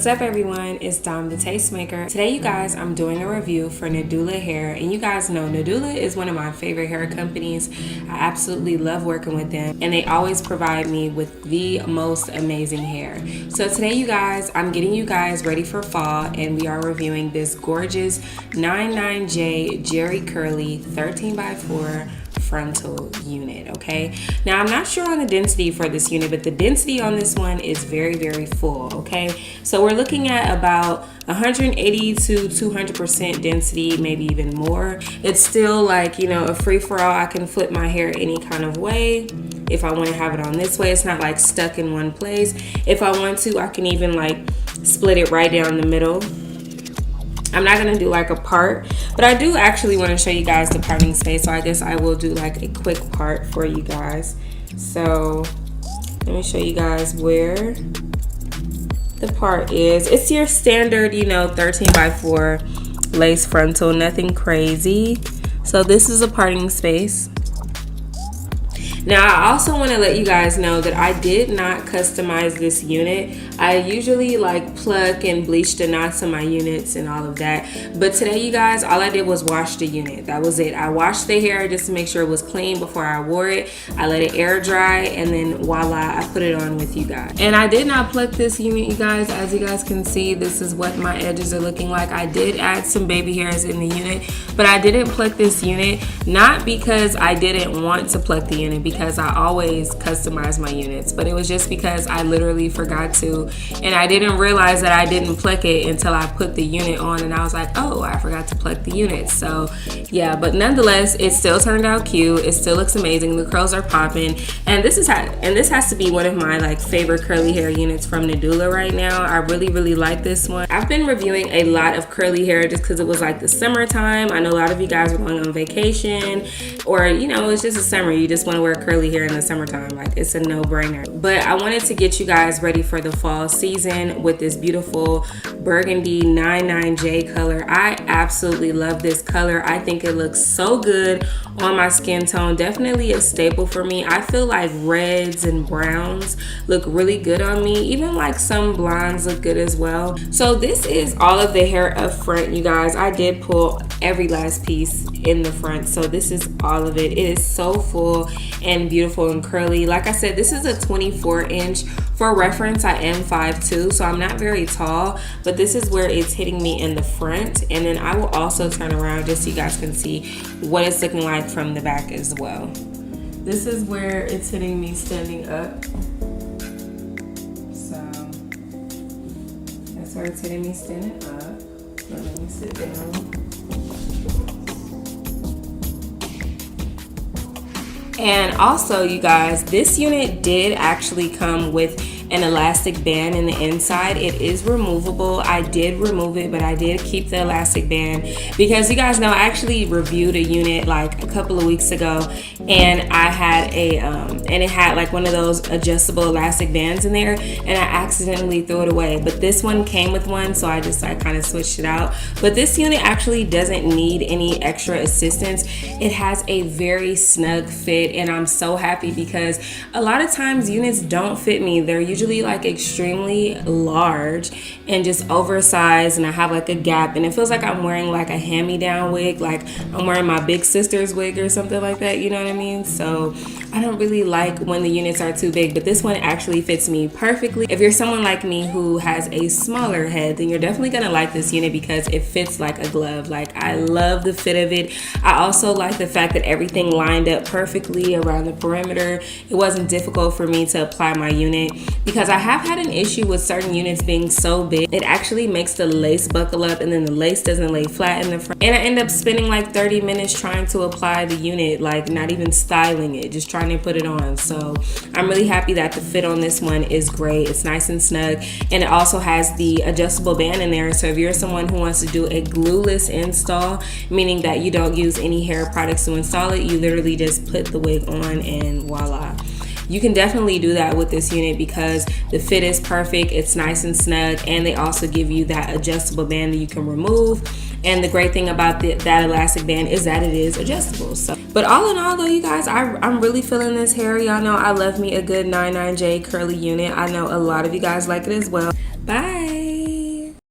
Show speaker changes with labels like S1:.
S1: What's up everyone, it's Dom the Tastemaker. Today you guys, I'm doing a review for Nadula Hair, and you guys know Nadula is one of my favorite hair companies. I absolutely love working with them and they always provide me with the most amazing hair. So today you guys, I'm getting you guys ready for fall and we are reviewing this gorgeous 99J Jerry Curly 13x4 frontal unit. Okay, now I'm not sure on the density for this unit, but the density on this one is very full. Okay, so we're looking at about 180 to 200% density, maybe even more. It's still like, you know, a free-for-all. I can flip my hair any kind of way. If I want to have it on this way, it's not like stuck in one place. If I want to, I can even like split it right down the middle. I'm not gonna do like a part, but I do actually want to show you guys the parting space, so I guess I will do like a quick part for you guys. So let me show you guys where the part is. It's your standard, you know, 13x4 lace frontal, nothing crazy. So this is a parting space. Now I also want to let you guys know that I did not customize this unit. I usually like pluck and bleach the knots on my units and all of that, but today you guys, all I did was wash the unit. That was it. I washed the hair just to make sure it was clean before I wore it. I let it air dry and then voila, I put it on with you guys. And I did not pluck this unit, you guys. As you guys can see, this is what my edges are looking like. I did add some baby hairs in the unit, but I didn't pluck this unit, not because I didn't want to pluck the unit, because I always customize my units, but it was just because I literally forgot to, and I didn't realize that I didn't pluck it until I put the unit on, and I was like, oh, I forgot to pluck the unit. So yeah, but nonetheless, it still turned out cute. It still looks amazing. The curls are popping, and this has to be one of my like favorite curly hair units from Nadula right now. I really like this one. I've been reviewing a lot of curly hair just because it was like the summertime. I know a lot of you guys are going on vacation, or you know, it's just a summer, you just want to wear curly hair in the summertime. Like, it's a no-brainer. But I wanted to get you guys ready for the fall season with this beautiful Burgundy 99J color. I absolutely love this color. I think it looks so good on my skin tone. Definitely a staple for me. I feel like reds and browns look really good on me. Even like some blondes look good as well. So this is all of the hair up front, you guys. I did pull every last piece in the front, so this is all of it. It is so full and beautiful and curly. Like I said, this is a 24-inch. For reference, I am 5'2", so I'm not very tall, but this is where it's hitting me in the front. And then I will also turn around just so you guys can see what it's looking like from the back as well. This is where it's hitting me standing up. So that's where it's hitting me standing up. So let me sit down. And also, you guys, this unit did actually come with an elastic band in the inside. It is removable. I did remove it, but I did keep the elastic band because you guys know I actually reviewed a unit like a couple of weeks ago, and I had a and it had like one of those adjustable elastic bands in there, and I accidentally threw it away. But this one came with one, so I kind of switched it out. But this unit actually doesn't need any extra assistance. It has a very snug fit, and I'm so happy because a lot of times units don't fit me. They're usually like extremely large and just oversized, and I have like a gap, and it feels like I'm wearing like a hand-me-down wig, like I'm wearing my big sister's wig or something like that, you know what I mean? So I don't really like when the units are too big, but this one actually fits me perfectly. If you're someone like me who has a smaller head, then you're definitely gonna like this unit because it fits like a glove. Like, I love the fit of it. I also like the fact that everything lined up perfectly around the perimeter. It wasn't difficult for me to apply my unit because I have had an issue with certain units being so big. It actually makes the lace buckle up, and then the lace doesn't lay flat in the front. And I end up spending like 30 minutes trying to apply the unit, like not even styling it, just trying to put it on. So I'm really happy that the fit on this one is great. It's nice and snug, and it also has the adjustable band in there. So if you're someone who wants to do a glueless install, meaning that you don't use any hair products to install it, you literally just put the wig on and voila. You can definitely do that with this unit because the fit is perfect, it's nice and snug, and they also give you that adjustable band that you can remove. And the great thing about that elastic band is that it is adjustable. So, but all in all though, you guys, I'm really feeling this hair. Y'all know I love me a good 99J curly unit. I know a lot of you guys like it as well. Bye.